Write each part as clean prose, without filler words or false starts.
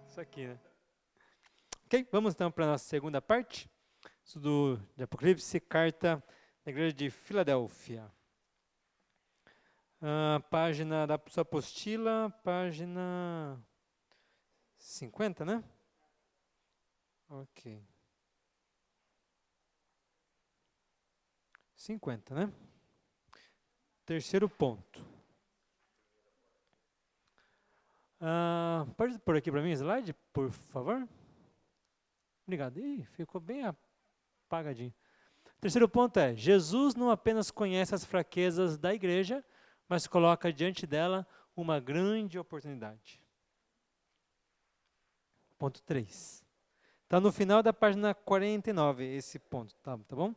Isso aqui, né? Ok, vamos então para a nossa segunda parte. Estudo de Apocalipse, carta da igreja de Filadélfia. Página da sua apostila, página 50, né? Ok. 50, né? Terceiro ponto. Pode pôr aqui para mim o slide, por favor? Obrigado. Ih, ficou bem apagadinho. Terceiro ponto é, Jesus não apenas conhece as fraquezas da igreja, mas coloca diante dela uma grande oportunidade. Ponto 3. Está no final da página 49, esse ponto, tá bom?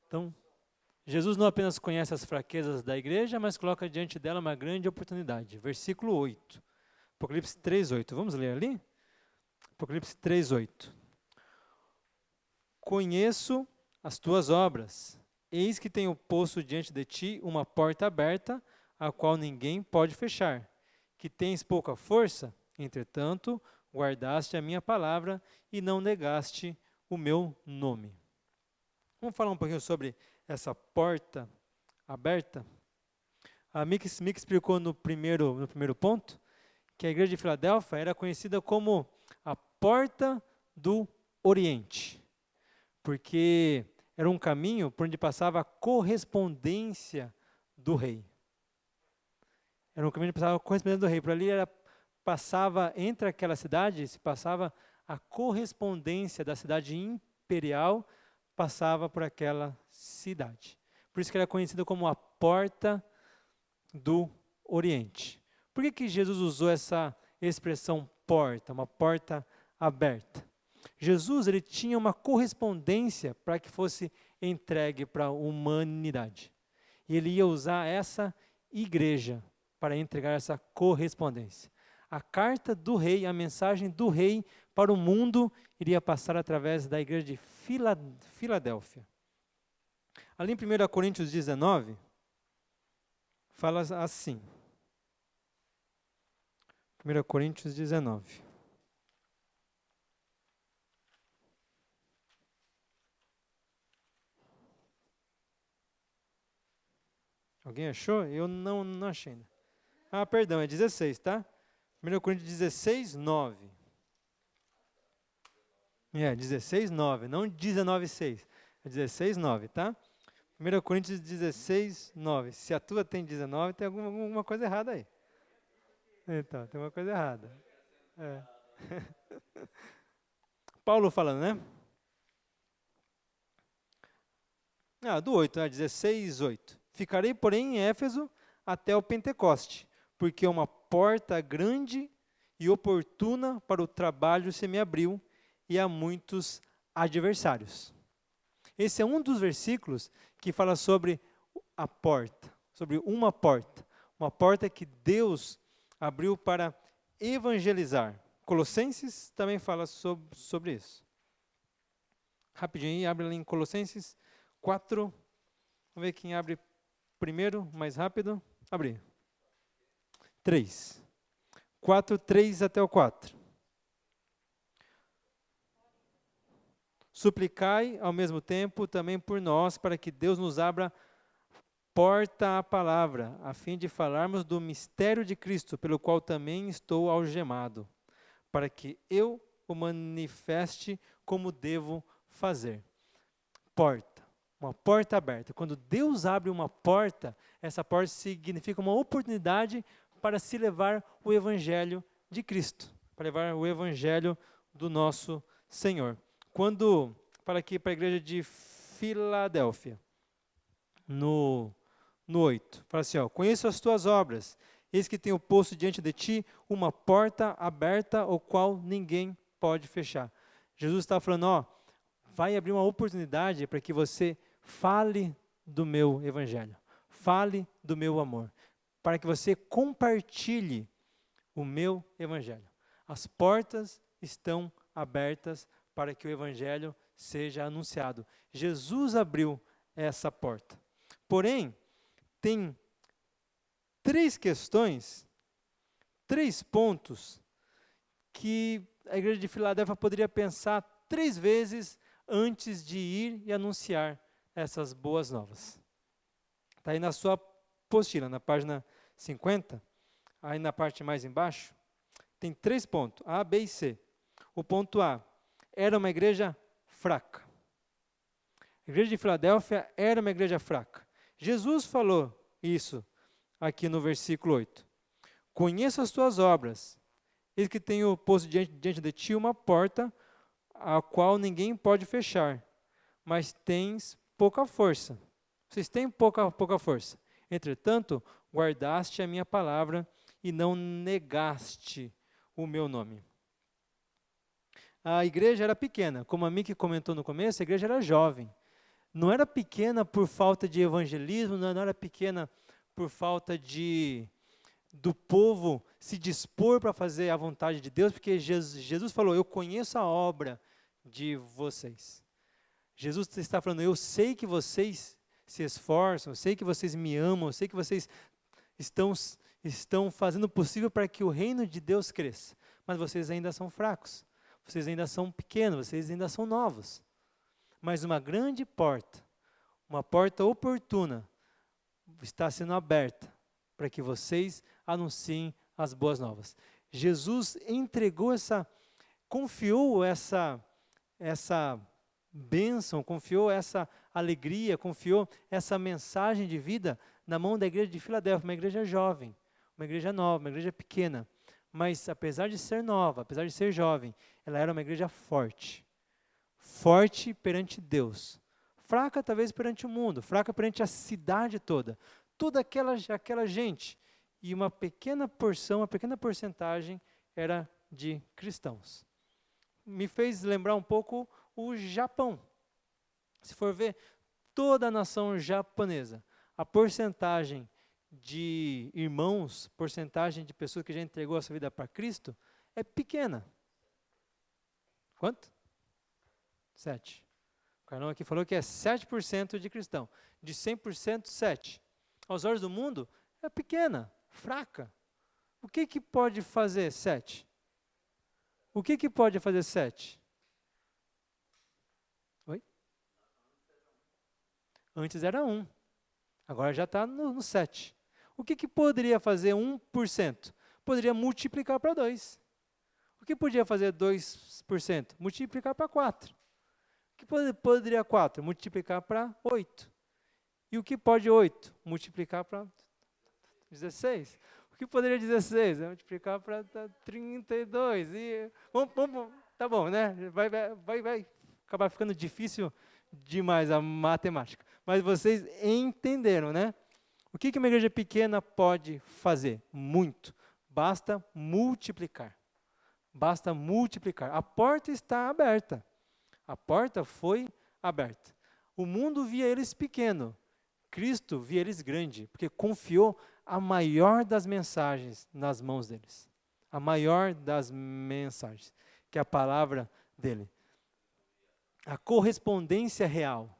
Então, Jesus não apenas conhece as fraquezas da igreja, mas coloca diante dela uma grande oportunidade. Versículo 8. Apocalipse 3:8. Vamos ler ali? Apocalipse 3:8. Conheço as tuas obras. Eis que tenho posto diante de ti uma porta aberta, a qual ninguém pode fechar. Que tens pouca força, entretanto, guardaste a minha palavra e não negaste o meu nome. Vamos falar um pouquinho sobre essa porta aberta? A Mick explicou no primeiro ponto que a igreja de Filadélfia era conhecida como a porta do Oriente, porque era um caminho por onde passava a correspondência do rei. Era um caminho que passava a correspondência do rei. Por ali passava, entre aquela cidade, se passava a correspondência da cidade imperial, passava por aquela cidade. Por isso que era conhecida como a porta do Oriente. Por que Jesus usou essa expressão porta, uma porta aberta? Jesus ele tinha uma correspondência para que fosse entregue para a humanidade. E ele ia usar essa igreja para entregar essa correspondência. A carta do rei, a mensagem do rei para o mundo iria passar através da igreja de Filadélfia. Ali em 1 Coríntios 19, fala assim. 1 Coríntios 19. Alguém achou? Eu não achei ainda. Perdão, é 16, tá? 1 Coríntios 16, 9. 16, 9, não 19, 6. É 16, 9, tá? 1 Coríntios 16, 9. Se a tua tem 19, tem alguma coisa errada aí. Então, tem uma coisa errada. Paulo falando, né? Do 8, 16, 8. Ficarei, porém, em Éfeso até o Pentecoste, porque uma porta grande e oportuna para o trabalho se me abriu, e há muitos adversários. Esse é um dos versículos que fala sobre a porta, sobre uma porta que Deus abriu para evangelizar. Colossenses também fala sobre isso. Rapidinho aí, abre ali em Colossenses 4. Vamos ver quem abre primeiro, mais rápido. Abre. 3. 4, 3 até o 4. Suplicai ao mesmo tempo também por nós, para que Deus nos abra porta à palavra, a fim de falarmos do mistério de Cristo, pelo qual também estou algemado, para que eu o manifeste como devo fazer. Porta, uma porta aberta. Quando Deus abre uma porta, essa porta significa uma oportunidade para se levar o evangelho de Cristo, para levar o evangelho do nosso Senhor. Quando, fala aqui para a igreja de Filadélfia, no 8, fala assim, conheço as tuas obras, eis que tenho posto diante de ti uma porta aberta, o qual ninguém pode fechar. Jesus está falando, vai abrir uma oportunidade para que você fale do meu evangelho, fale do meu amor, para que você compartilhe o meu evangelho. As portas estão abertas para que o evangelho seja anunciado. Jesus abriu essa porta. Porém, tem 3 questões, 3 pontos que a igreja de Filadélfia poderia pensar 3 vezes antes de ir e anunciar essas boas novas. Está aí na sua apostila, na página 50, aí na parte mais embaixo, tem 3 pontos, A, B e C. O ponto A, era uma igreja fraca. A igreja de Filadélfia era uma igreja fraca. Jesus falou isso aqui no versículo 8. Conheço as tuas obras, eis que tenho posto diante de ti uma porta, a qual ninguém pode fechar, mas tens pouca força. Vocês têm pouca força. Entretanto, guardaste a minha palavra e não negaste o meu nome. A igreja era pequena, como a Miki comentou no começo, a igreja era jovem. Não era pequena por falta de evangelismo, não era pequena por falta do povo se dispor para fazer a vontade de Deus, porque Jesus falou, eu conheço a obra de vocês. Jesus está falando, eu sei que vocês se esforçam, eu sei que vocês me amam, eu sei que vocês estão fazendo o possível para que o reino de Deus cresça, mas vocês ainda são fracos, vocês ainda são pequenos, vocês ainda são novos. Mas uma grande porta, uma porta oportuna, está sendo aberta para que vocês anunciem as boas novas. Jesus entregou confiou essa bênção, confiou essa alegria, confiou essa mensagem de vida na mão da igreja de Filadélfia, uma igreja jovem, uma igreja nova, uma igreja pequena. Mas apesar de ser nova, apesar de ser jovem, ela era uma igreja forte. Forte perante Deus. Fraca talvez perante o mundo, fraca perante a cidade toda. Toda aquela gente. E uma pequena porção, uma pequena porcentagem era de cristãos. Me fez lembrar um pouco o Japão. Se for ver, toda a nação japonesa, a porcentagem de irmãos, porcentagem de pessoas que já entregou a sua vida para Cristo, é pequena. Quanto? 7. O Carlão aqui falou que é 7% de cristão. De 100%, 7. Aos olhos do mundo, é pequena, fraca. O que pode fazer 7? O que pode fazer 7? Oi? Antes era 1. Agora já está no 7. O que poderia fazer 1%? Poderia multiplicar para 2. O que podia fazer 2%? Multiplicar para 4. O que poderia 4? Multiplicar para 8. E o que pode 8? Multiplicar para 16. O que poderia 16? Multiplicar para 32. E, tá bom, né? Vai acabar ficando difícil demais a matemática. Mas vocês entenderam, né? O que uma igreja pequena pode fazer? Muito. Basta multiplicar. Basta multiplicar. A porta está aberta. A porta foi aberta. O mundo via eles pequeno. Cristo via eles grande, porque confiou a maior das mensagens nas mãos deles. A maior das mensagens, que é a palavra dele. A correspondência real.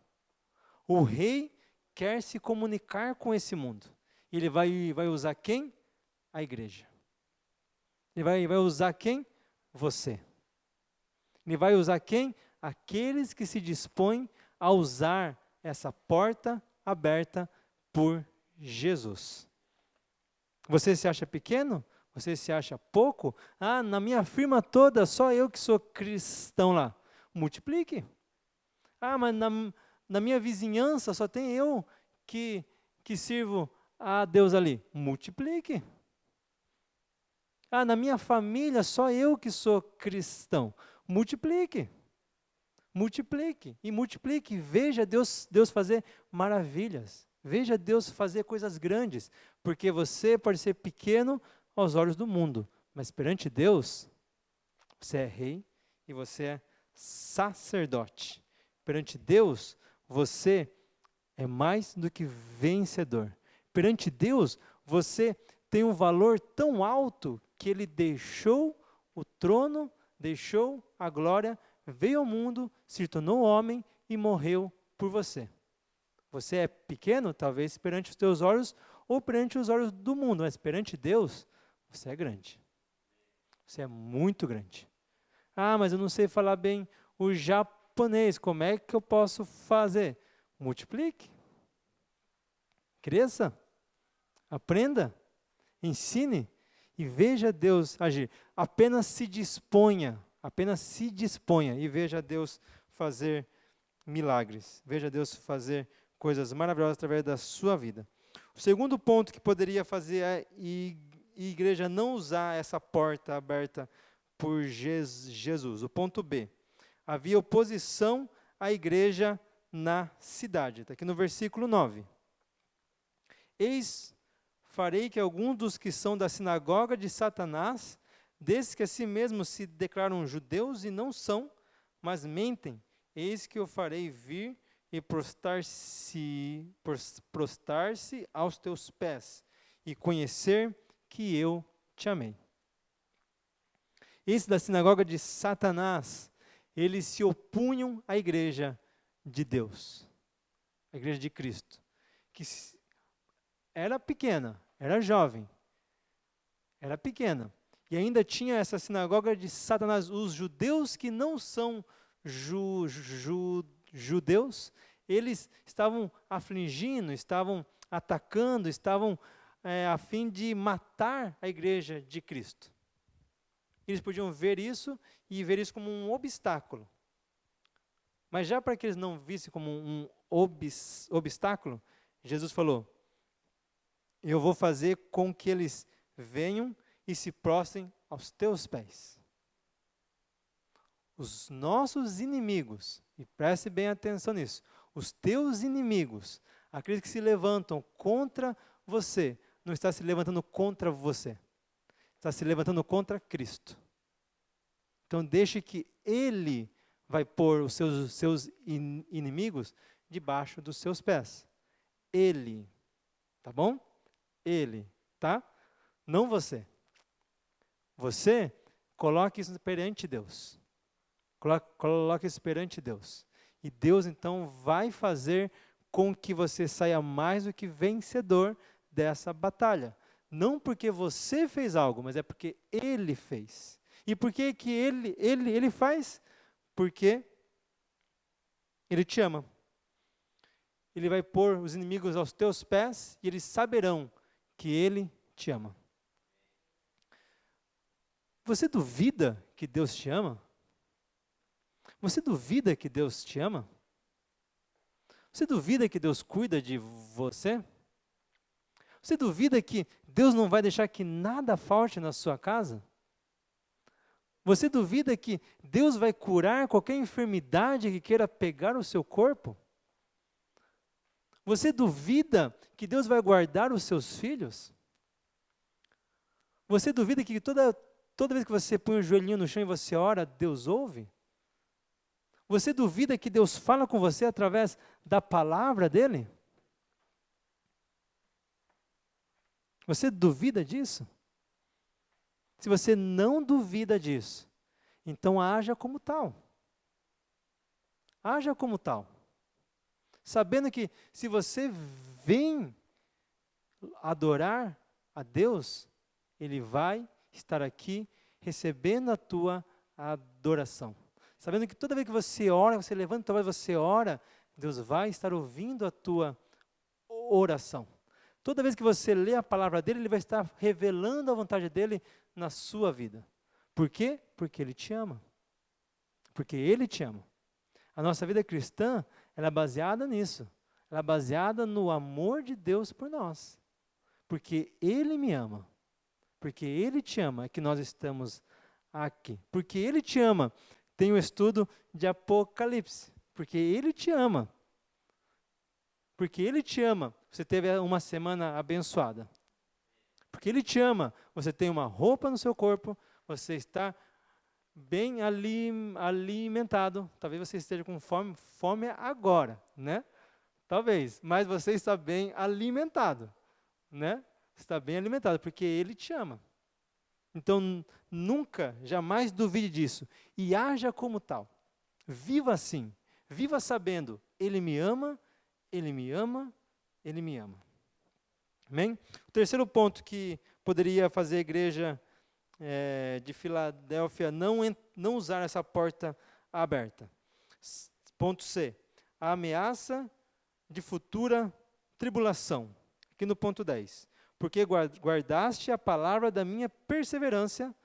O rei quer se comunicar com esse mundo. Ele vai usar quem? A igreja. Ele vai usar quem? Você. Ele vai usar quem? Aqueles que se dispõem a usar essa porta aberta por Jesus. Você se acha pequeno? Você se acha pouco? Ah, na minha firma toda, só eu que sou cristão lá. Multiplique. Ah, mas na minha vizinhança só tem eu que sirvo a Deus ali. Multiplique. Ah, na minha família só eu que sou cristão. Multiplique. Multiplique. E multiplique. Veja Deus fazer maravilhas. Veja Deus fazer coisas grandes. Porque você pode ser pequeno aos olhos do mundo. Mas perante Deus, você é rei e você é sacerdote. Perante Deus, você é mais do que vencedor. Perante Deus, você tem um valor tão alto que Ele deixou o trono, deixou a glória, veio ao mundo, se tornou homem e morreu por você. Você é pequeno, talvez, perante os teus olhos ou perante os olhos do mundo, mas perante Deus, você é grande. Você é muito grande. Ah, mas eu não sei falar bem o japonês. Como é que eu posso fazer? Multiplique. Cresça. Aprenda. Ensine. E veja Deus agir. Apenas se disponha e veja Deus fazer milagres. Veja Deus fazer coisas maravilhosas através da sua vida. O segundo ponto que poderia fazer é a igreja não usar essa porta aberta por Jesus. O ponto B. Havia oposição à igreja na cidade. Está aqui no versículo 9. Eis, farei que alguns dos que são da sinagoga de Satanás, desses que a si mesmos se declaram judeus e não são, mas mentem, eis que eu farei vir e prostrar-se aos teus pés, e conhecer que eu te amei. Esses da sinagoga de Satanás, eles se opunham à igreja de Deus, a igreja de Cristo, que era pequena, era jovem, era pequena, e ainda tinha essa sinagoga de Satanás, os judeus que não são judeus, eles estavam afligindo, estavam atacando, estavam a fim de matar a igreja de Cristo. Eles podiam ver isso e ver isso como um obstáculo. Mas já para que eles não vissem como um obstáculo, Jesus falou, eu vou fazer com que eles venham e se prostrem aos teus pés. Os nossos inimigos, e preste bem atenção nisso, os teus inimigos, aqueles que se levantam contra você, não está se levantando contra você, está se levantando contra Cristo. Então deixe que Ele vai pôr os seus inimigos debaixo dos seus pés. Ele, tá bom? Ele, tá? Não você. Você coloque isso perante Deus. Coloque isso perante Deus. E Deus então vai fazer com que você saia mais do que vencedor dessa batalha. Não porque você fez algo, mas é porque Ele fez. E por que que Ele faz? Porque Ele te ama. Ele vai pôr os inimigos aos teus pés e eles saberão que Ele te ama. Você duvida que Deus te ama? Você duvida que Deus te ama? Você duvida que Deus cuida de você? Você duvida que Deus não vai deixar que nada falte na sua casa? Você duvida que Deus vai curar qualquer enfermidade que queira pegar o seu corpo? Você duvida que Deus vai guardar os seus filhos? Você duvida que toda vez que você põe o joelhinho no chão e você ora, Deus ouve? Você duvida que Deus fala com você através da palavra dEle? Você duvida disso? Se você não duvida disso, então haja como tal. Haja como tal. Sabendo que se você vem adorar a Deus, Ele vai estar aqui recebendo a tua adoração. Sabendo que toda vez que você ora, você levanta, talvez você ora, Deus vai estar ouvindo a tua oração. Toda vez que você lê a palavra dEle, Ele vai estar revelando a vontade dEle na sua vida. Por quê? Porque Ele te ama. Porque Ele te ama. A nossa vida cristã, ela é baseada nisso. Ela é baseada no amor de Deus por nós. Porque Ele me ama. Porque Ele te ama, é que nós estamos aqui. Porque Ele te ama. Tem um estudo de Apocalipse. Porque Ele te ama. Porque Ele te ama, você teve uma semana abençoada. Porque Ele te ama, você tem uma roupa no seu corpo, você está bem alimentado. Talvez você esteja com fome agora, né? Talvez, mas você está bem alimentado, né? Está bem alimentado, porque Ele te ama. Então, nunca, jamais duvide disso. E haja como tal. Viva assim. Viva sabendo, Ele me ama, Ele me ama, Ele me ama. Amém? O terceiro ponto que poderia fazer a igreja de Filadélfia não usar essa porta aberta. Ponto C. A ameaça de futura tribulação. Aqui no ponto 10. Porque guardaste a palavra da minha perseverança,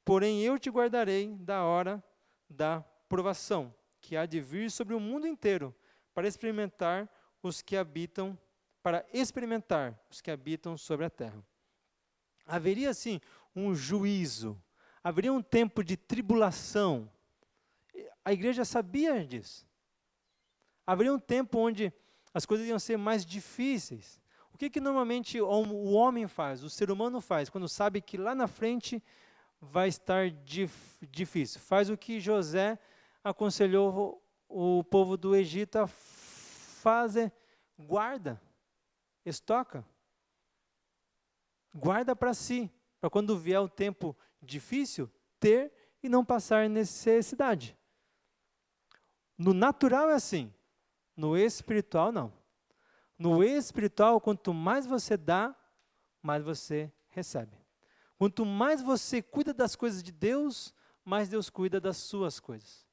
porém eu te guardarei da hora da provação, que há de vir sobre o mundo inteiro, para experimentar os que habitam sobre a terra. Haveria, sim, um juízo, haveria um tempo de tribulação. A igreja sabia disso. Haveria um tempo onde as coisas iam ser mais difíceis. O que normalmente o homem faz, o ser humano faz, quando sabe que lá na frente vai estar difícil? Faz o que José aconselhou o povo do Egito a fazer: guarda, estoca. Guarda para si, para quando vier o tempo difícil, ter e não passar necessidade. No natural é assim, no espiritual não. No espiritual, quanto mais você dá, mais você recebe. Quanto mais você cuida das coisas de Deus, mais Deus cuida das suas coisas.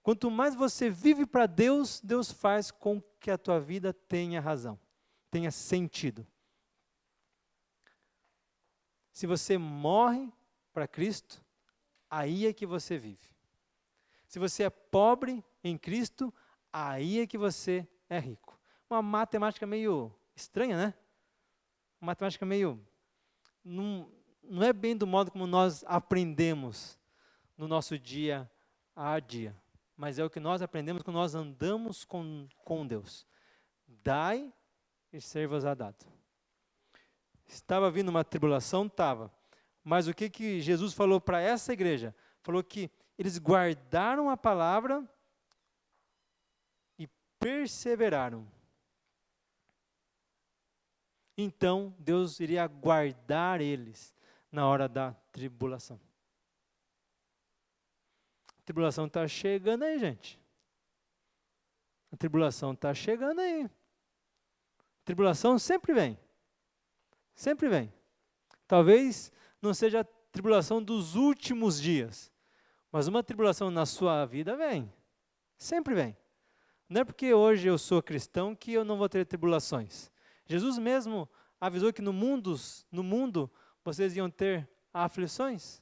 Quanto mais você vive para Deus, Deus faz com que a tua vida tenha razão, tenha sentido. Se você morre para Cristo, aí é que você vive. Se você é pobre em Cristo, aí é que você é rico. Uma matemática meio estranha, né? Uma matemática meio... Não é bem do modo como nós aprendemos no nosso dia a dia, mas é o que nós aprendemos quando nós andamos com Deus. Dai e ser-vos-á dado. Estava vindo uma tribulação? Estava. Mas o que Jesus falou para essa igreja? Falou que eles guardaram a palavra e perseveraram. Então, Deus iria guardar eles na hora da tribulação. A tribulação está chegando aí, gente. A tribulação está chegando aí. A tribulação sempre vem. Sempre vem. Talvez não seja a tribulação dos últimos dias, mas uma tribulação na sua vida vem. Sempre vem. Não é porque hoje eu sou cristão que eu não vou ter tribulações. Jesus mesmo avisou que no mundo vocês iam ter aflições.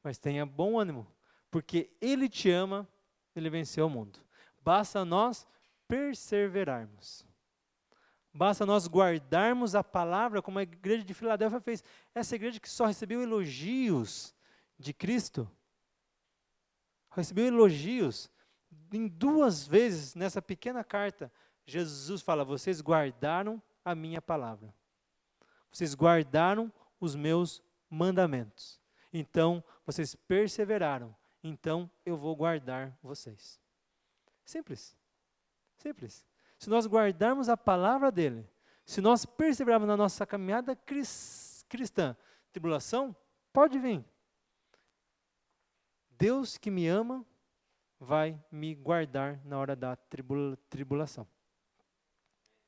Mas tenha bom ânimo, porque Ele te ama, Ele venceu o mundo. Basta nós perseverarmos. Basta nós guardarmos a palavra, como a igreja de Filadélfia fez. Essa igreja que só recebeu elogios de Cristo. Recebeu elogios. Em 2 vezes, nessa pequena carta, Jesus fala: vocês guardaram a minha palavra. Vocês guardaram os meus mandamentos. Então, vocês perseveraram. Então, eu vou guardar vocês. Simples. Simples. Se nós guardarmos a palavra dele, se nós perseverarmos na nossa caminhada cristã, tribulação pode vir. Deus que me ama vai me guardar na hora da tribulação.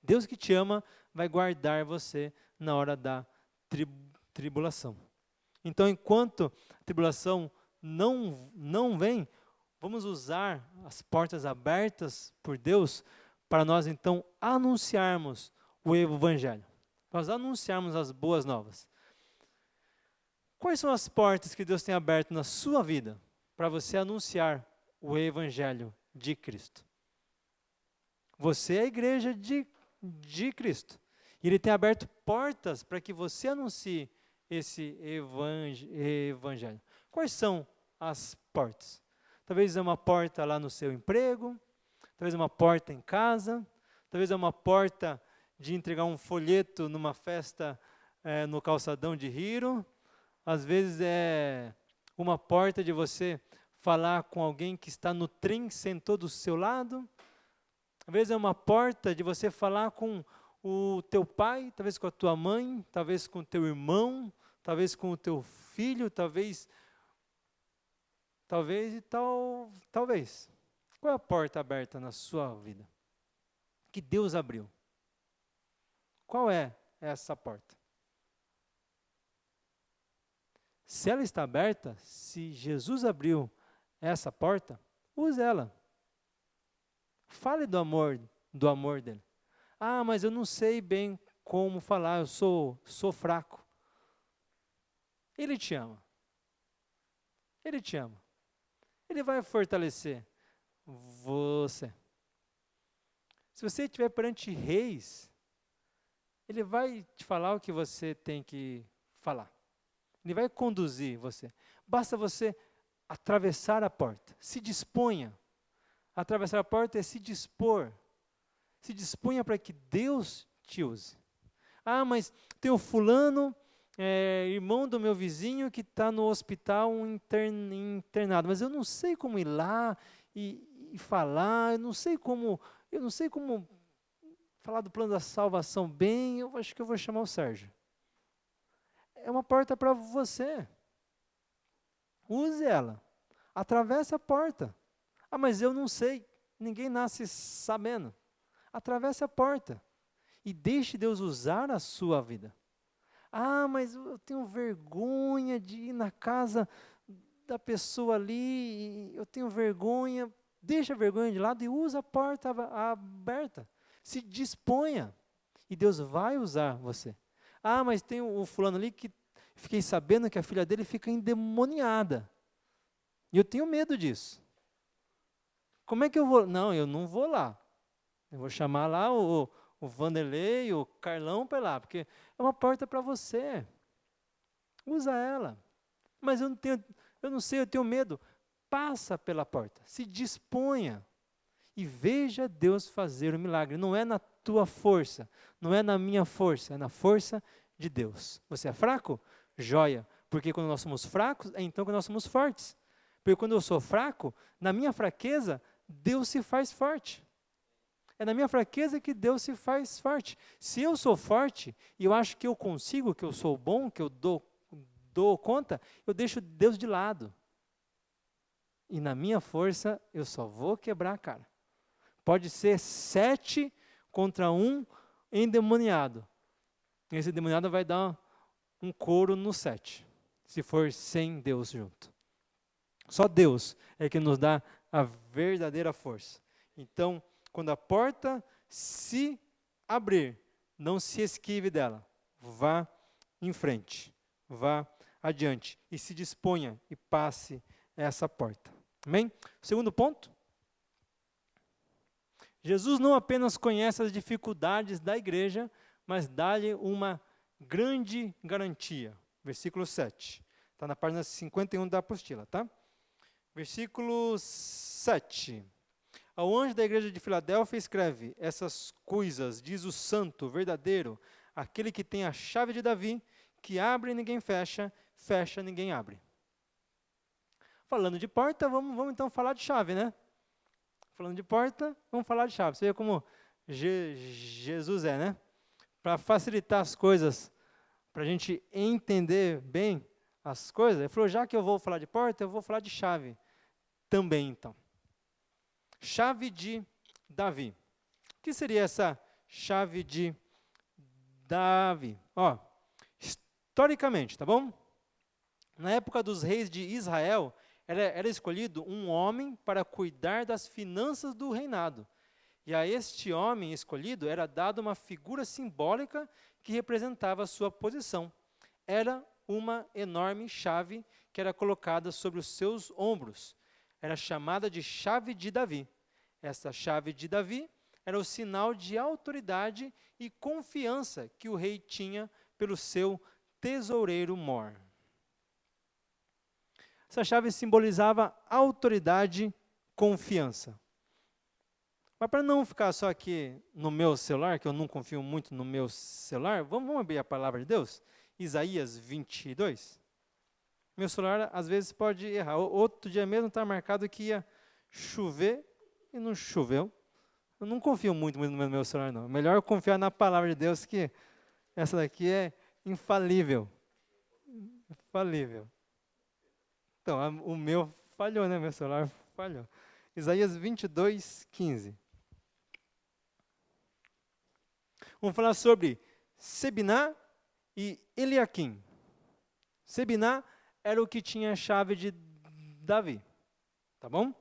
Deus que te ama vai guardar você na hora da tribulação. Então, enquanto a tribulação não vem, vamos usar as portas abertas por Deus para nós, então, anunciarmos o Evangelho. Nós anunciarmos as boas novas. Quais são as portas que Deus tem aberto na sua vida para você anunciar o Evangelho de Cristo? Você é a igreja de Cristo. E Ele tem aberto portas para que você anuncie esse Evangelho. Quais são as portas? Talvez é uma porta lá no seu emprego, talvez é uma porta em casa, talvez é uma porta de entregar um folheto numa festa no calçadão de Rio, às vezes é uma porta de você falar com alguém que está no trem, sentou do seu lado, às vezes é uma porta de você falar com o teu pai, talvez com a tua mãe, talvez com o teu irmão, talvez com o teu filho, talvez. Qual é a porta aberta na sua vida? Que Deus abriu. Qual é essa porta? Se ela está aberta, se Jesus abriu essa porta, use ela. Fale do amor dele. Ah, mas eu não sei bem como falar, eu sou fraco. Ele te ama. Ele te ama. Ele vai fortalecer você. Se você estiver perante reis, ele vai te falar o que você tem que falar. Ele vai conduzir você. Basta você atravessar a porta. Se disponha. Atravessar a porta é se dispor. Se disponha para que Deus te use. Ah, mas tem o fulano, irmão do meu vizinho, que está no hospital internado. Mas eu não sei como ir lá e falar. Eu não sei como falar do plano da salvação bem. Eu acho que eu vou chamar o Sérgio. É uma porta para você. Use ela. Atravesse a porta. Ah, mas eu não sei. Ninguém nasce sabendo. Atravesse a porta. E deixe Deus usar a sua vida. Ah, mas eu tenho vergonha de ir na casa da pessoa ali. Eu tenho vergonha. Deixa a vergonha de lado e usa a porta aberta. Se disponha. E Deus vai usar você. Ah, mas tem o fulano ali que fiquei sabendo que a filha dele fica endemoniada. E eu tenho medo disso. Como é que eu vou? Não, eu não vou lá. Eu vou chamar lá o Vanderlei, o Carlão para lá, porque é uma porta para você. Usa ela. Mas eu não sei, eu tenho medo. Passa pela porta, se disponha e veja Deus fazer o milagre. Não é na tua força, não é na minha força, é na força de Deus. Você é fraco? Joia, porque quando nós somos fracos, é então que nós somos fortes. Porque quando eu sou fraco, na minha fraqueza, Deus se faz forte. É na minha fraqueza que Deus se faz forte. Se eu sou forte, e eu acho que eu consigo, que eu sou bom, que eu dou conta, eu deixo Deus de lado. E na minha força, eu só vou quebrar a cara. Pode ser 7 contra 1 endemoniado. Esse endemoniado vai dar um couro no 7, se for sem Deus junto. Só Deus é que nos dá a verdadeira força. Então, quando a porta se abrir, não se esquive dela. Vá em frente, vá adiante e se disponha e passe essa porta. Amém? Segundo ponto. Jesus não apenas conhece as dificuldades da igreja, mas dá-lhe uma grande garantia. Versículo 7. Está na página 51 da apostila, tá? Versículo 7. Ao anjo da igreja de Filadélfia escreve: essas coisas diz o santo, verdadeiro, aquele que tem a chave de Davi, que abre e ninguém fecha, fecha e ninguém abre. Falando de porta, vamos então falar de chave, né? Falando de porta, vamos falar de chave. Você vê como Jesus é, né? Para facilitar as coisas, para a gente entender bem as coisas, ele falou, já que eu vou falar de porta, eu vou falar de chave também, então. Chave de Davi. O que seria essa chave de Davi? Historicamente, tá bom? Na época dos reis de Israel, era escolhido um homem para cuidar das finanças do reinado. E a este homem escolhido era dada uma figura simbólica que representava a sua posição. Era uma enorme chave que era colocada sobre os seus ombros. Era chamada de chave de Davi. Essa chave de Davi era o sinal de autoridade e confiança que o rei tinha pelo seu tesoureiro mor. Essa chave simbolizava autoridade e confiança. Mas para não ficar só aqui no meu celular, que eu não confio muito no meu celular, vamos abrir a palavra de Deus? Isaías 22. Meu celular às vezes pode errar. Outro dia mesmo está marcado que ia chover e não choveu. Eu não confio muito no meu celular, não. É melhor eu confiar na palavra de Deus, que essa daqui é infalível. Infalível. Então, o meu falhou, né? Meu celular falhou. Isaías 22, 15. Vamos falar sobre Sebiná e Eliaquim. Sebiná era o que tinha a chave de Davi. Tá bom?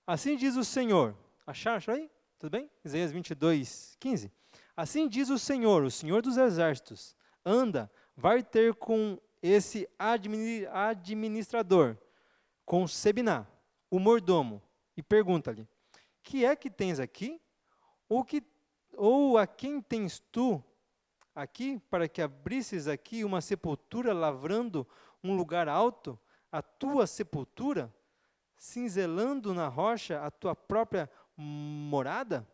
Assim diz o Senhor. Achou aí? Tudo bem? Isaías 22, 15. Assim diz o Senhor dos exércitos. Anda, vai ter com esse administrador, com Sebiná, o mordomo, e pergunta-lhe: que é que tens aqui? Ou a quem tens tu aqui, para que abrisses aqui uma sepultura, lavrando um lugar alto, a tua sepultura, cinzelando na rocha a tua própria morada?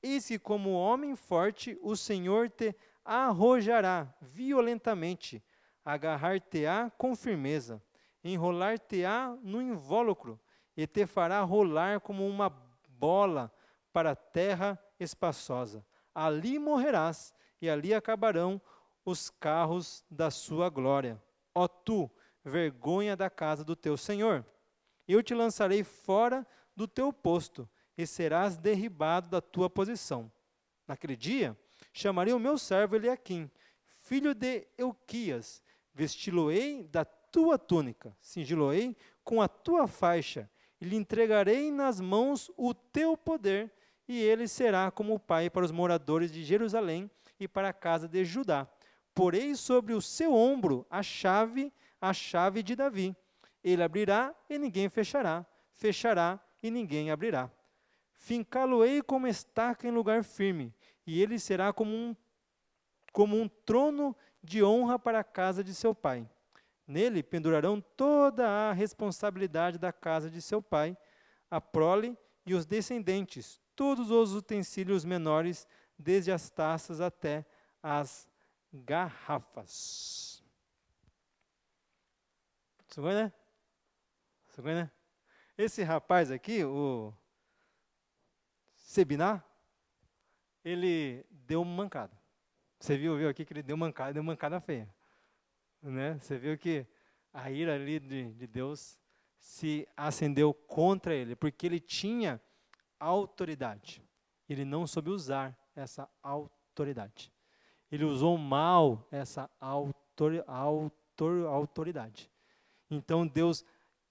Eis que como homem forte o Senhor te arrojará violentamente, agarrar-te-á com firmeza, enrolar-te-á no invólucro, e te fará rolar como uma bola para a terra espaçosa. Ali morrerás, e ali acabarão os carros da sua glória. Ó tu, vergonha da casa do teu Senhor! Eu te lançarei fora do teu posto, e serás derribado da tua posição. Naquele dia, chamarei o meu servo Eliaquim, filho de Euquias, vesti-lo-ei da tua túnica, cingi-lo-ei com a tua faixa, e lhe entregarei nas mãos o teu poder, e ele será como pai para os moradores de Jerusalém e para a casa de Judá. Porei sobre o seu ombro a chave de Davi. Ele abrirá e ninguém fechará, fechará e ninguém abrirá. Fincá-lo-ei como estaca em lugar firme, e ele será como um trono de honra para a casa de seu pai. Nele pendurarão toda a responsabilidade da casa de seu pai, a prole e os descendentes, todos os utensílios menores, desde as taças até as garrafas. Sugoi, né? Sugoi, né? Esse rapaz aqui, o Sebiná, ele deu uma mancada. Você viu aqui que ele deu mancada feia. Né? Você viu que a ira ali de Deus se acendeu contra ele, porque ele tinha autoridade. Ele não soube usar essa autoridade. Ele usou mal essa autoridade. Então Deus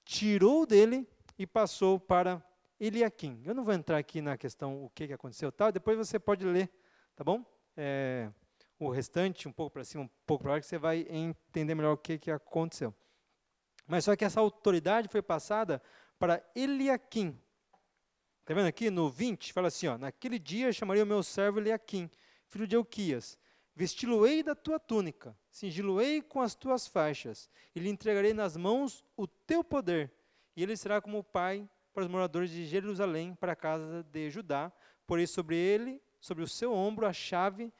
tirou dele e passou para Eliaquim. Eu não vou entrar aqui na questão o que aconteceu, tal. Depois você pode ler, tá bom? O restante, um pouco para cima, um pouco para baixo, você vai entender melhor o que aconteceu. Mas só que essa autoridade foi passada para Eliaquim. Está vendo aqui no 20? Fala assim, ó, naquele dia chamarei o meu servo Eliaquim, filho de Euquias, vesti-lo-ei da tua túnica, cingi-lo-ei com as tuas faixas, e lhe entregarei nas mãos o teu poder, e ele será como pai para os moradores de Jerusalém, para a casa de Judá, porém sobre ele, sobre o seu ombro, a chave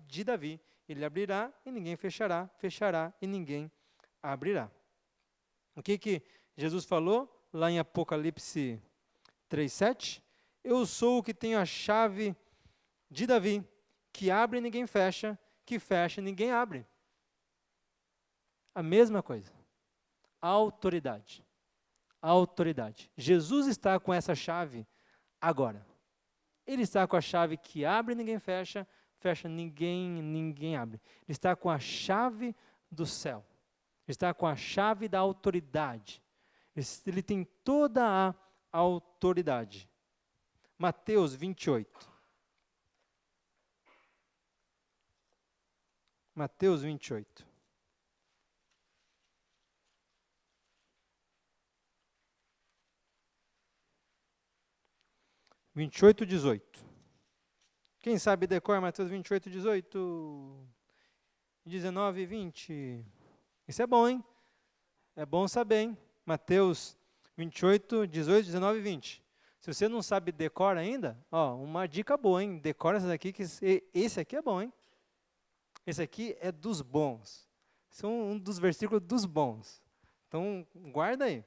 de Davi. Ele abrirá e ninguém fechará, fechará e ninguém abrirá. O que Jesus falou lá em Apocalipse 3:7? Eu sou o que tenho a chave de Davi, que abre e ninguém fecha, que fecha e ninguém abre. A mesma coisa. Autoridade. Autoridade. Jesus está com essa chave agora. Ele está com a chave que abre e ninguém fecha, fecha ninguém abre. Ele está com a chave do céu. Ele está com a chave da autoridade. Ele tem toda a autoridade. Mateus 28. Mateus 28. (28, 18). Quem sabe decora Mateus 28, 18, 19 e 20? Isso é bom, hein? É bom saber, hein? Mateus 28, 18, 19 e 20. Se você não sabe decora ainda, ó, uma dica boa, hein? Decora essa daqui, que esse aqui é bom, hein? Esse aqui é dos bons. Esse é um dos versículos dos bons. Então, guarda aí.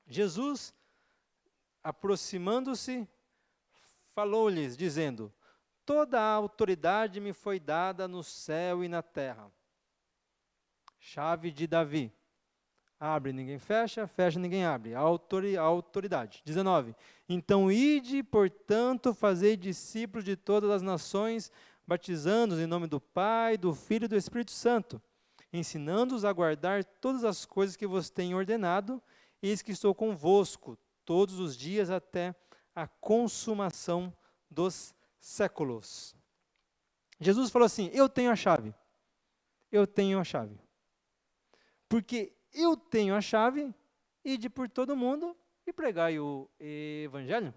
Jesus, aproximando-se, falou-lhes, dizendo: toda a autoridade me foi dada no céu e na terra. Chave de Davi. Abre, ninguém fecha, fecha, ninguém abre. Autoridade. 19. Então ide, portanto, fazei discípulos de todas as nações, batizando-os em nome do Pai, do Filho e do Espírito Santo, ensinando-os a guardar todas as coisas que vos tenho ordenado, eis que estou convosco todos os dias até a consumação dos séculos. Jesus falou assim: eu tenho a chave. Eu tenho a chave. Porque eu tenho a chave, ide por todo mundo e pregai o evangelho.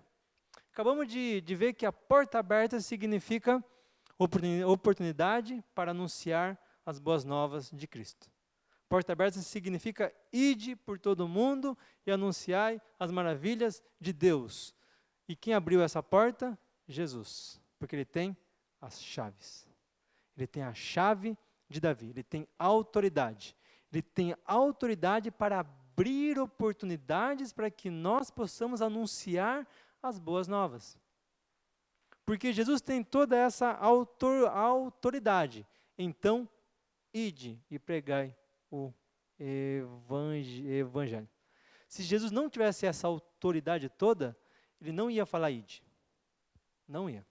Acabamos de ver que a porta aberta significa oportunidade para anunciar as boas novas de Cristo. Porta aberta significa ide por todo mundo e anunciai as maravilhas de Deus. E quem abriu essa porta? Jesus, porque ele tem as chaves. Ele tem a chave de Davi, ele tem autoridade. Ele tem autoridade para abrir oportunidades para que nós possamos anunciar as boas novas. Porque Jesus tem toda essa autoridade. Então, ide e pregai o evangelho. Se Jesus não tivesse essa autoridade toda, ele não ia falar ide. Não ia.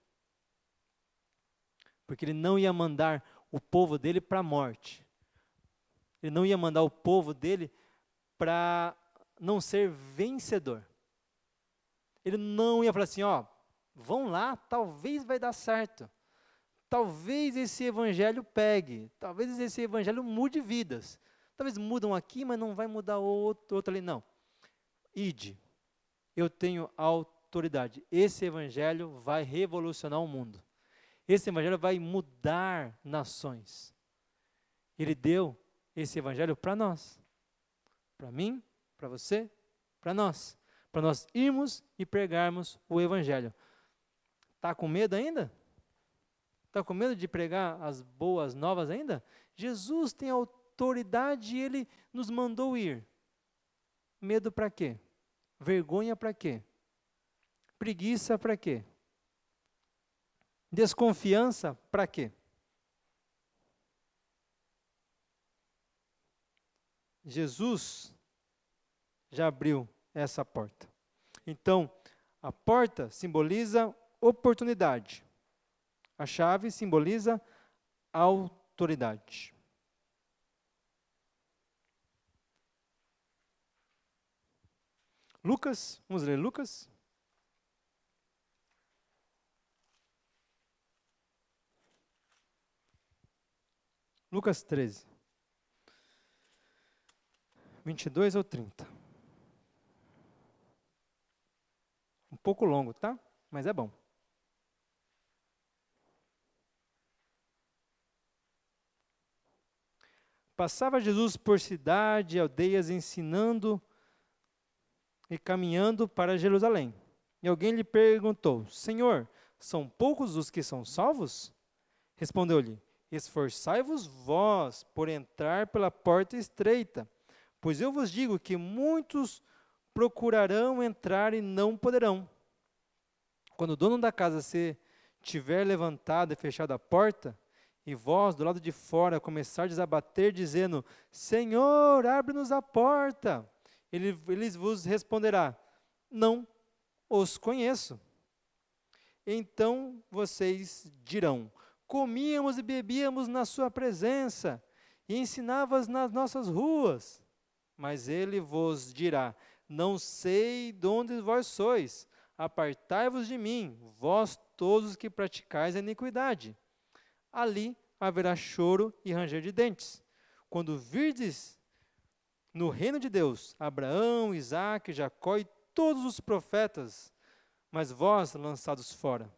Porque ele não ia mandar o povo dele para a morte. Ele não ia mandar o povo dele para não ser vencedor. Ele não ia falar assim, ó, vão lá, talvez vai dar certo. Talvez esse evangelho pegue. Talvez esse evangelho mude vidas. Talvez mudam aqui, mas não vai mudar outro ali. Não. Ide. Eu tenho autoridade. Esse evangelho vai revolucionar o mundo. Esse evangelho vai mudar nações. Ele deu esse evangelho para nós. Para mim, para você, para nós. Para nós irmos e pregarmos o evangelho. Está com medo ainda? Está com medo de pregar as boas novas ainda? Jesus tem autoridade e ele nos mandou ir. Medo para quê? Vergonha para quê? Preguiça para quê? Desconfiança para quê? Jesus já abriu essa porta. Então, a porta simboliza oportunidade. A chave simboliza autoridade. Lucas, vamos ler Lucas. Lucas 13, 22 ou 30. Um pouco longo, tá? Mas é bom. Passava Jesus por cidade e aldeias ensinando e caminhando para Jerusalém. E alguém lhe perguntou: Senhor, são poucos os que são salvos? Respondeu-lhe: Esforçai-vos vós por entrar pela porta estreita, pois eu vos digo que muitos procurarão entrar e não poderão. Quando o dono da casa se tiver levantado e fechado a porta, e vós, do lado de fora, começardes a bater, dizendo: Senhor, abre-nos a porta, ele vos responderá: Não os conheço. Então vocês dirão: Comíamos e bebíamos na sua presença, e ensinavas nas nossas ruas. Mas ele vos dirá: Não sei de onde vós sois, apartai-vos de mim, vós todos os que praticais a iniquidade. Ali haverá choro e ranger de dentes. Quando virdes no reino de Deus Abraão, Isaque, Jacó e todos os profetas, mas vós lançados fora.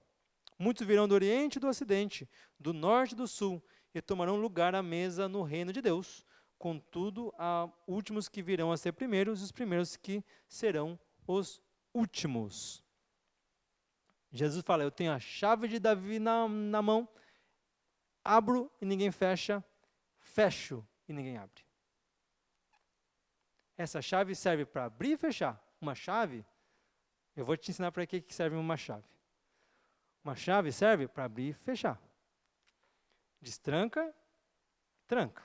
Muitos virão do oriente e do ocidente, do norte e do sul, e tomarão lugar à mesa no reino de Deus. Contudo, há últimos que virão a ser primeiros, e os primeiros que serão os últimos. Jesus fala: eu tenho a chave de Davi na mão, abro e ninguém fecha, fecho e ninguém abre. Essa chave serve para abrir e fechar. Uma chave, eu vou te ensinar para que serve uma chave. Uma chave serve para abrir e fechar. Destranca, tranca.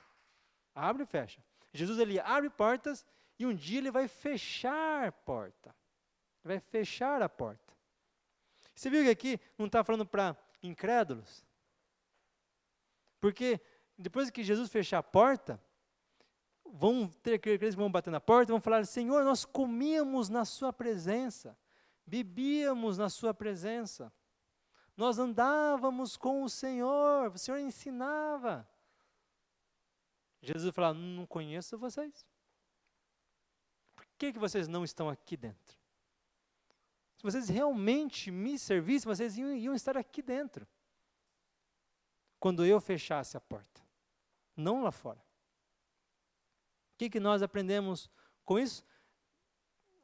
Abre e fecha. Jesus, ele abre portas e um dia ele vai fechar a porta. Ele vai fechar a porta. Você viu que aqui não está falando para incrédulos? Porque depois que Jesus fechar a porta, vão ter aqueles que vão bater na porta e vão falar: Senhor, nós comíamos na sua presença, bebíamos na sua presença, nós andávamos com o Senhor ensinava. Jesus vai falar: não conheço vocês. Por que vocês não estão aqui dentro? Se vocês realmente me servissem, vocês iam estar aqui dentro. Quando eu fechasse a porta, não lá fora. O que nós aprendemos com isso?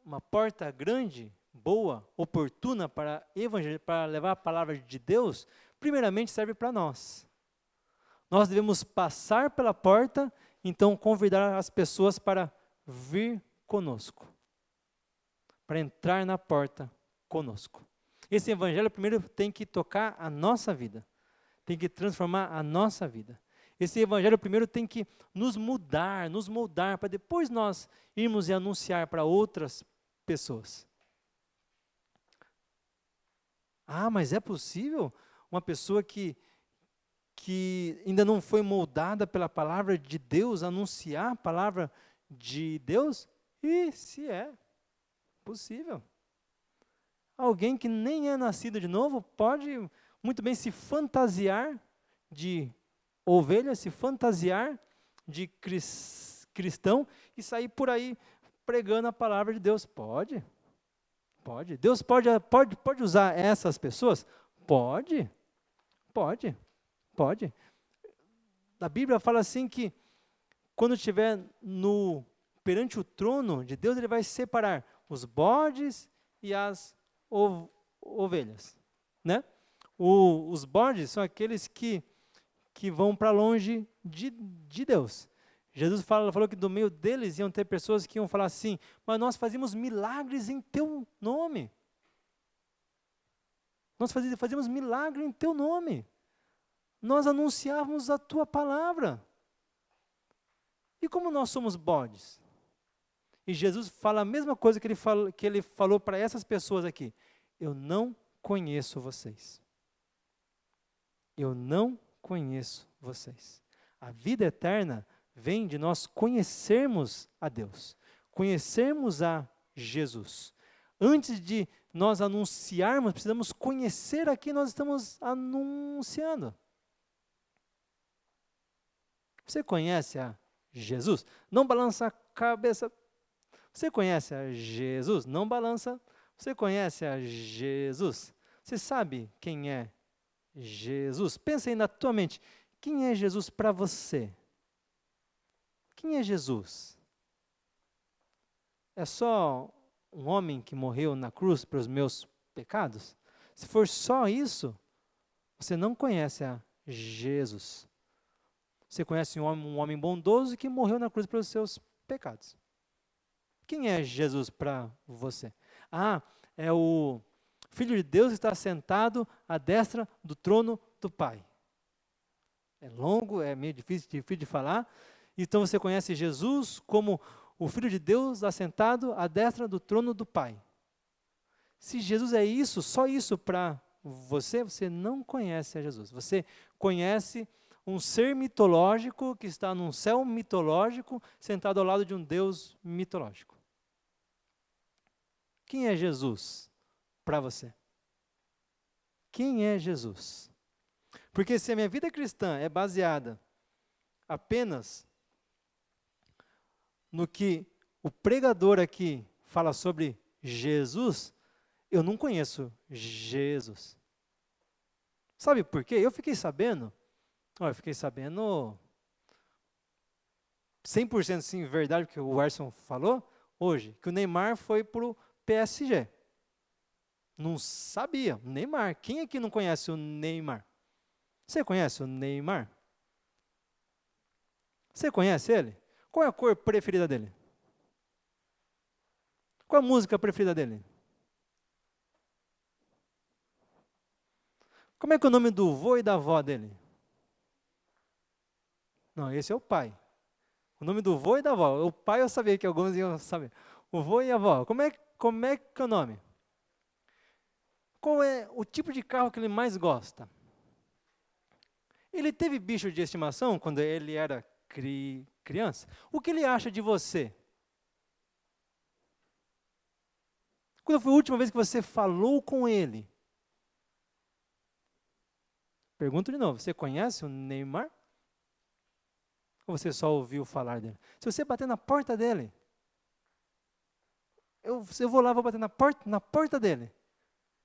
Uma porta grande, boa, oportuna para levar a palavra de Deus, primeiramente serve para nós. Nós devemos passar pela porta, então convidar as pessoas para vir conosco, para entrar na porta conosco. Esse evangelho primeiro tem que tocar a nossa vida, tem que transformar a nossa vida. Esse evangelho primeiro tem que nos moldar, para depois nós irmos e anunciar para outras pessoas. Ah, mas é possível uma pessoa que ainda não foi moldada pela palavra de Deus, anunciar a palavra de Deus? E se é possível. Alguém que nem é nascido de novo pode muito bem se fantasiar de ovelha, se fantasiar de cristão e sair por aí pregando a palavra de Deus. Pode. Deus pode usar essas pessoas? Pode. A Bíblia fala assim que quando estiver perante o trono de Deus, ele vai separar os bodes e as ovelhas, né? Os bodes são aqueles que vão para longe de Deus. Jesus falou que do meio deles iam ter pessoas que iam falar assim: mas nós fazíamos milagres em teu nome. Nós fazíamos milagre em teu nome. Nós anunciávamos a tua palavra. E como nós somos bodes? E Jesus fala a mesma coisa que ele falou para essas pessoas aqui: eu não conheço vocês. Eu não conheço vocês. A vida eterna vem de nós conhecermos a Deus, conhecermos a Jesus. Antes de nós anunciarmos, precisamos conhecer a quem nós estamos anunciando. Você conhece a Jesus? Não balança a cabeça. Você conhece a Jesus? Não balança. Você conhece a Jesus? Você sabe quem é Jesus? Pensa aí na tua mente. Quem é Jesus para você? Quem é Jesus? É só um homem que morreu na cruz pelos meus pecados? Se for só isso, você não conhece a Jesus. Você conhece um homem bondoso que morreu na cruz pelos seus pecados. Quem é Jesus para você? Ah, é o Filho de Deus que está sentado à destra do trono do Pai. É longo, é meio difícil de falar. Então você conhece Jesus como o Filho de Deus assentado à destra do trono do Pai. Se Jesus é isso, só isso para você, você não conhece a Jesus. Você conhece um ser mitológico que está num céu mitológico, sentado ao lado de um Deus mitológico. Quem é Jesus para você? Quem é Jesus? Porque se a minha vida cristã é baseada apenas no que o pregador aqui fala sobre Jesus, eu não conheço Jesus. Sabe por quê? Eu fiquei sabendo 100% sim, verdade, porque o Erson falou hoje, que o Neymar foi para o PSG. Não sabia, Neymar. Quem aqui não conhece o Neymar? Você conhece o Neymar? Você conhece ele? Qual é a cor preferida dele? Qual a música preferida dele? Como é que é o nome do vô e da avó dele? Não, esse é o pai. O nome do vô e da avó. O pai eu sabia que alguns iam saber. O vô e a avó. Como é que é o nome? Qual é o tipo de carro que ele mais gosta? Ele teve bicho de estimação quando ele era criança? O que ele acha de você? Quando foi a última vez que você falou com ele? Pergunto de novo, você conhece o Neymar? Ou você só ouviu falar dele? Se você bater na porta dele, eu vou lá, vou bater na porta dele.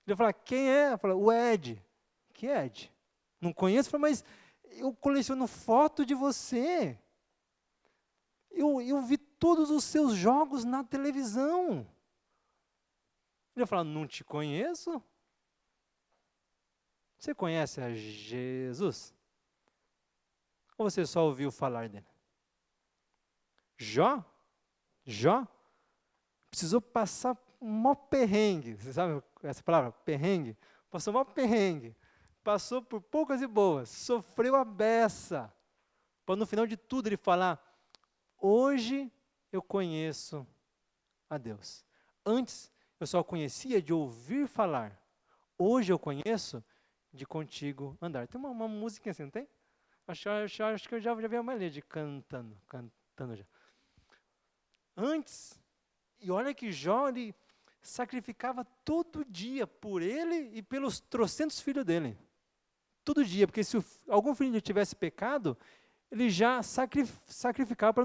Ele vai falar, quem é? Eu falo, o Ed. Que Ed? Não conheço? Eu falo, mas eu coleciono foto de você. Eu vi todos os seus jogos na televisão. Ele vai falar, não te conheço? Você conhece a Jesus? Ou você só ouviu falar dele? Jó precisou passar um maior perrengue. Você sabe essa palavra? Perrengue. Passou um maior perrengue. Passou por poucas e boas. Sofreu a beça. Para no final de tudo ele falar, hoje eu conheço a Deus. Antes eu só conhecia de ouvir falar. Hoje eu conheço de contigo andar. Tem uma música assim, não tem? Acho que eu já vi a Maria de cantando já. Antes, e olha que Jó, ele sacrificava todo dia por ele e pelos trocentos filhos dele. Todo dia, porque se algum filho tivesse pecado, ele já sacrificava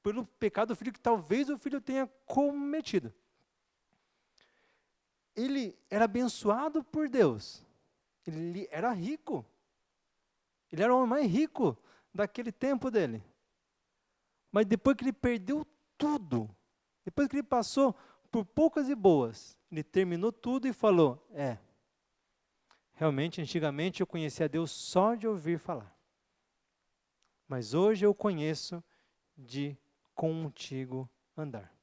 pelo pecado do filho que talvez o filho tenha cometido. Ele era abençoado por Deus. Ele era rico. Ele era o homem mais rico daquele tempo dele. Mas depois que ele perdeu tudo, depois que ele passou por poucas e boas, ele terminou tudo e falou, realmente, antigamente eu conhecia Deus só de ouvir falar. Mas hoje eu conheço de contigo andar.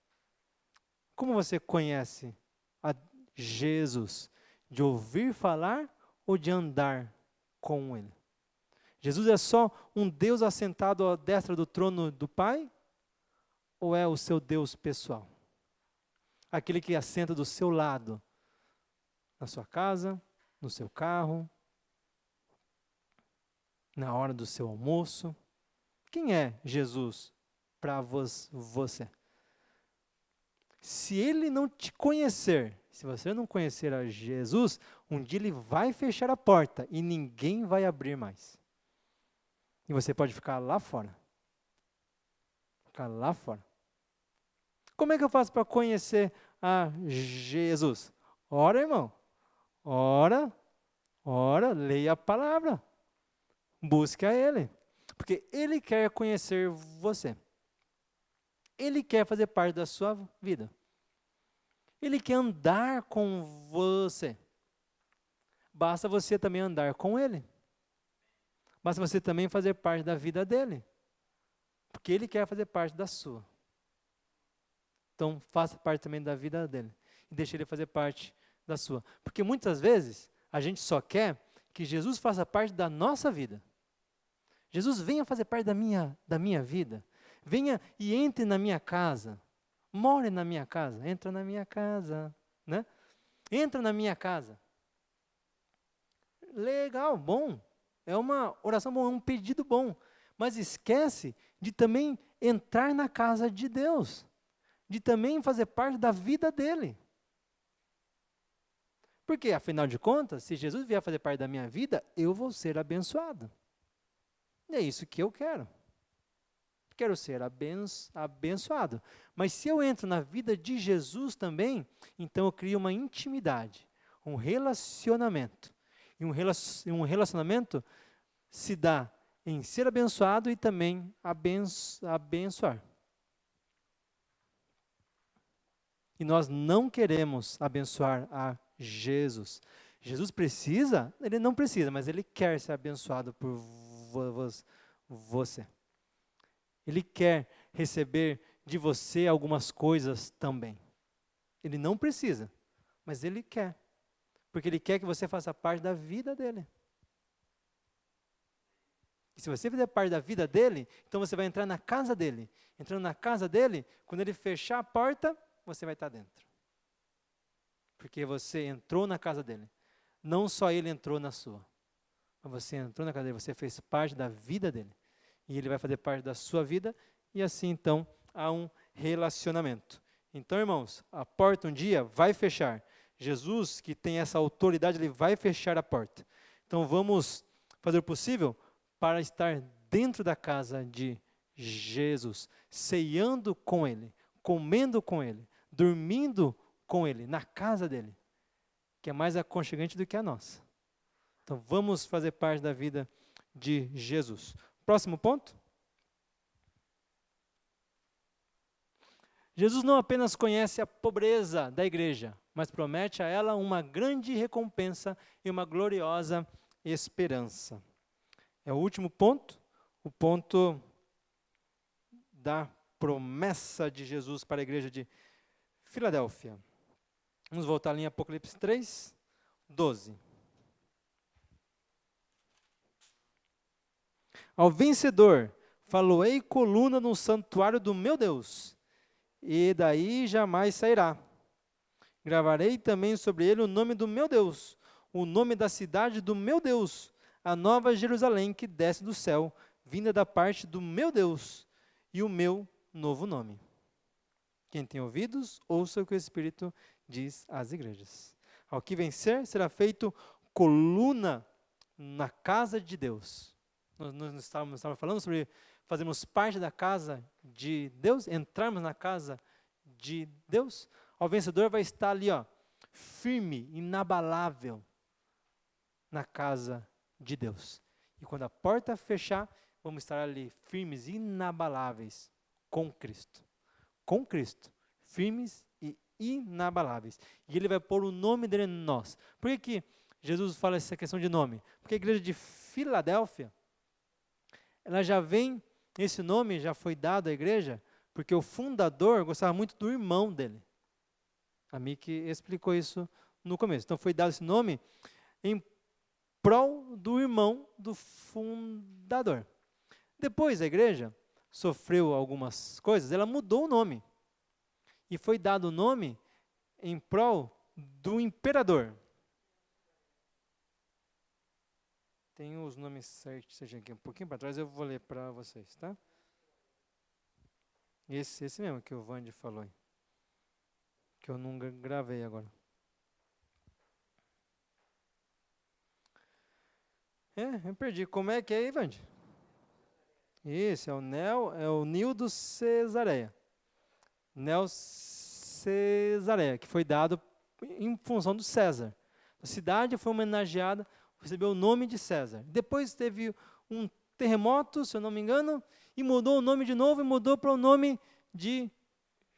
Como você conhece a Jesus? De ouvir falar ou de andar com Ele? Jesus é só um Deus assentado à destra do trono do Pai? Ou é o seu Deus pessoal? Aquele que assenta do seu lado, na sua casa, no seu carro, na hora do seu almoço. Quem é Jesus para você? Se ele não te conhecer, se você não conhecer a Jesus, um dia ele vai fechar a porta e ninguém vai abrir mais. E você pode ficar lá fora. Ficar lá fora. Como é que eu faço para conhecer a Jesus? Ora, irmão. Ora, leia a palavra. Busque a Ele. Porque Ele quer conhecer você. Ele quer fazer parte da sua vida. Ele quer andar com você. Basta você também andar com Ele. Basta você também fazer parte da vida dEle. Porque Ele quer fazer parte da sua. Então, faça parte também da vida dEle. E deixe Ele fazer parte da sua. Porque muitas vezes, a gente só quer que Jesus faça parte da nossa vida. Jesus venha fazer parte da minha vida. Venha e entre na minha casa. More na minha casa. Entra na minha casa. Né? Entra na minha casa. Legal, bom. É uma oração boa, é um pedido bom. Mas esquece de também entrar na casa de Deus. De também fazer parte da vida dEle. Porque, afinal de contas, se Jesus vier fazer parte da minha vida, eu vou ser abençoado. E é isso que eu quero. Quero ser abençoado. Mas se eu entro na vida de Jesus também, então eu crio uma intimidade, um relacionamento. E um relacionamento se dá em ser abençoado e também abençoar. E nós não queremos abençoar a Jesus. Jesus precisa? Ele não precisa, mas ele quer ser abençoado por você. Ele quer receber de você algumas coisas também. Ele não precisa, mas ele quer. Porque ele quer que você faça parte da vida dele. E se você fizer parte da vida dele, então você vai entrar na casa dele. Entrando na casa dele, quando ele fechar a porta, você vai estar dentro. Porque você entrou na casa dele. Não só ele entrou na sua. Mas você entrou na casa dele, você fez parte da vida dele. e ele vai fazer parte da sua vida, e assim então há um relacionamento. Então, irmãos, a porta um dia vai fechar. Jesus, que tem essa autoridade, ele vai fechar a porta. Então vamos fazer o possível para estar dentro da casa de Jesus, ceando com ele, comendo com ele, dormindo com ele, na casa dele, que é mais aconchegante do que a nossa. Então vamos fazer parte da vida de Jesus. Próximo ponto. Jesus não apenas conhece a pobreza da igreja, mas promete a ela uma grande recompensa e uma gloriosa esperança. É o último ponto, o ponto da promessa de Jesus para a igreja de Filadélfia. Vamos voltar ali em Apocalipse 3, 12. Ao vencedor, faloei coluna no santuário do meu Deus, e daí jamais sairá. Gravarei também sobre ele o nome do meu Deus, o nome da cidade do meu Deus, a nova Jerusalém que desce do céu, vinda da parte do meu Deus, e o meu novo nome. Quem tem ouvidos, ouça o que o Espírito diz às igrejas. Ao que vencer, será feito coluna na casa de Deus. Nós estávamos falando sobre fazermos parte da casa de Deus, entrarmos na casa de Deus. O vencedor vai estar ali, firme, inabalável, na casa de Deus. E quando a porta fechar, vamos estar ali firmes, inabaláveis, com Cristo. Com Cristo, firmes e inabaláveis. E ele vai pôr o nome dele em nós. Por que Jesus fala essa questão de nome? Porque a igreja de Filadélfia, ela já vem, esse nome já foi dado à igreja, porque o fundador gostava muito do irmão dele. A Miki explicou isso no começo. Então foi dado esse nome em prol do irmão do fundador. Depois a igreja sofreu algumas coisas, ela mudou o nome. E foi dado o nome em prol do imperador. Tem os nomes certos, seja aqui um pouquinho para trás, eu vou ler para vocês, tá? Esse mesmo que o Vande falou aí, que eu não gravei agora. Eu perdi. Como é que é aí, Vande? Isso, é o Nildo Cesareia. Neo Cesareia, que foi dado em função do César. A cidade foi homenageada, recebeu o nome de César. Depois teve um terremoto, se eu não me engano, e mudou o nome de novo, e mudou para o nome de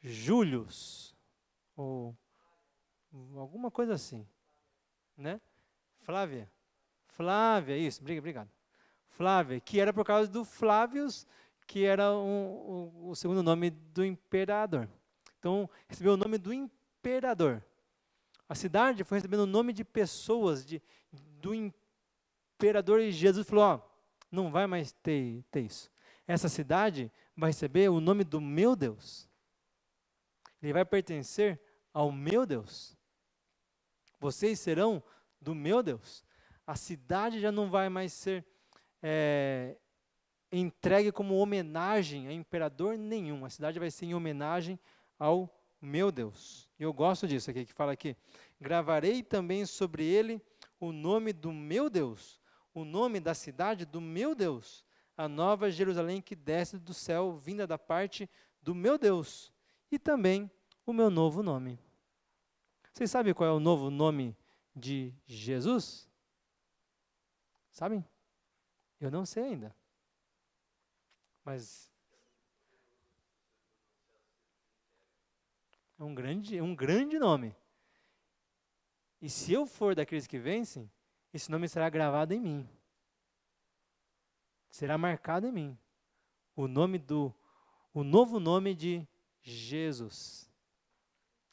Július. Ou alguma coisa assim. Né? Flávia, isso, obrigado. Flávia, que era por causa do Flávios, que era o segundo nome do imperador. Então, recebeu o nome do imperador. A cidade foi recebendo o nome de pessoas, do imperador, e Jesus falou, não vai mais ter isso. Essa cidade vai receber o nome do meu Deus. Ele vai pertencer ao meu Deus. Vocês serão do meu Deus. A cidade já não vai mais ser entregue como homenagem a imperador nenhum. A cidade vai ser em homenagem ao meu Deus. E eu gosto disso aqui, que fala aqui. Gravarei também sobre ele o nome do meu Deus, o nome da cidade do meu Deus, a nova Jerusalém que desce do céu, vinda da parte do meu Deus, e também o meu novo nome. Vocês sabem qual é o novo nome de Jesus? Sabem? Eu não sei ainda. Mas é um grande nome. E se eu for daqueles que vencem, esse nome será gravado em mim. Será marcado em mim. O novo nome de Jesus.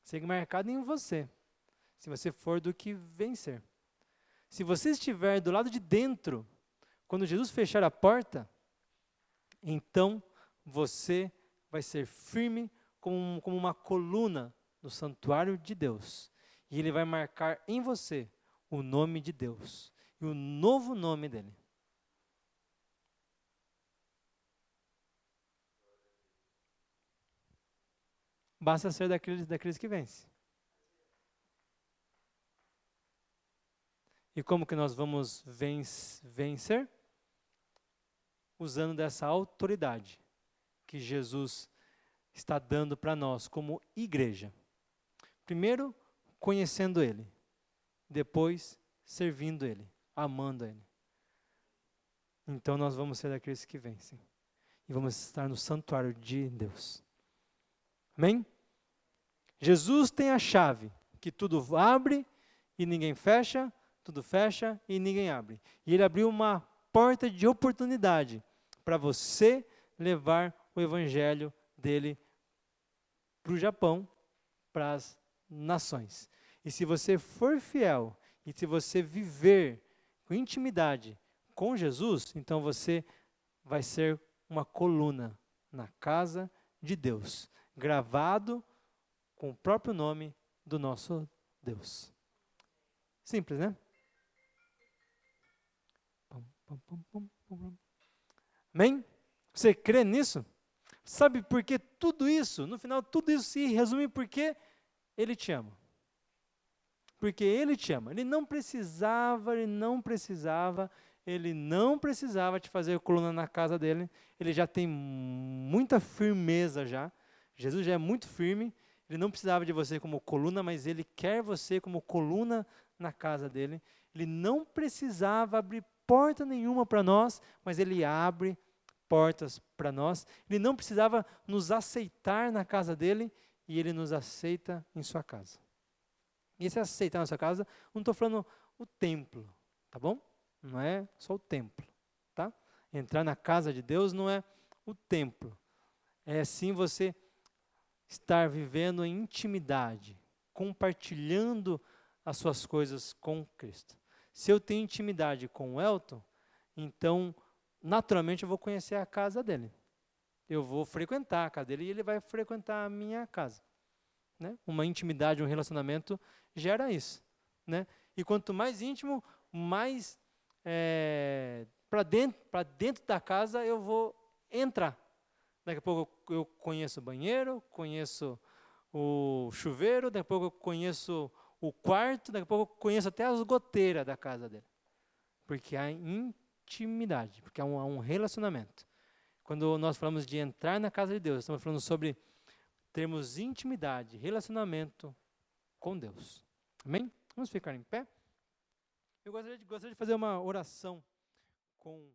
Será marcado em você, se você for do que vencer. Se você estiver do lado de dentro, quando Jesus fechar a porta, então você vai ser firme como uma coluna no santuário de Deus. E ele vai marcar em você o nome de Deus e o novo nome dele. basta ser daqueles que vencem. E como que nós vamos vencer? Usando dessa autoridade que Jesus está dando para nós como igreja. Primeiro, conhecendo Ele. Depois, servindo Ele, amando Ele. Então nós vamos ser daqueles que vencem. E vamos estar no santuário de Deus. Amém? Jesus tem a chave, que tudo abre e ninguém fecha, tudo fecha e ninguém abre. E Ele abriu uma porta de oportunidade para você levar o evangelho dele para o Japão, para as nações. E se você for fiel, e se você viver com intimidade com Jesus, então você vai ser uma coluna na casa de Deus, gravado com o próprio nome do nosso Deus. Simples, né? Amém? Você crê nisso? Sabe por que tudo isso, no final, tudo isso se resume porque Ele te ama. Porque Ele te ama. Ele não precisava te fazer coluna na casa dele. Ele já tem muita firmeza já. Jesus já é muito firme. Ele não precisava de você como coluna, mas Ele quer você como coluna na casa dele. Ele não precisava abrir porta nenhuma para nós, mas Ele abre portas para nós. Ele não precisava nos aceitar na casa dele, e Ele nos aceita em sua casa. E esse aceitar na sua casa, não estou falando o templo, tá bom? Não é só o templo, tá? Entrar na casa de Deus não é o templo. É sim você estar vivendo em intimidade, compartilhando as suas coisas com Cristo. Se eu tenho intimidade com o Elton, então, naturalmente, eu vou conhecer a casa dele. Eu vou frequentar a casa dele e ele vai frequentar a minha casa. Né? Uma intimidade, um relacionamento gera isso. Né? E quanto mais íntimo, mais para dentro da casa eu vou entrar. Daqui a pouco eu conheço o banheiro, conheço o chuveiro, daqui a pouco eu conheço o quarto, daqui a pouco eu conheço até as goteiras da casa dele. Porque há intimidade, porque há um relacionamento. Quando nós falamos de entrar na casa de Deus, estamos falando sobre termos intimidade, relacionamento com Deus. Amém? Vamos ficar em pé? Eu gostaria de fazer uma oração com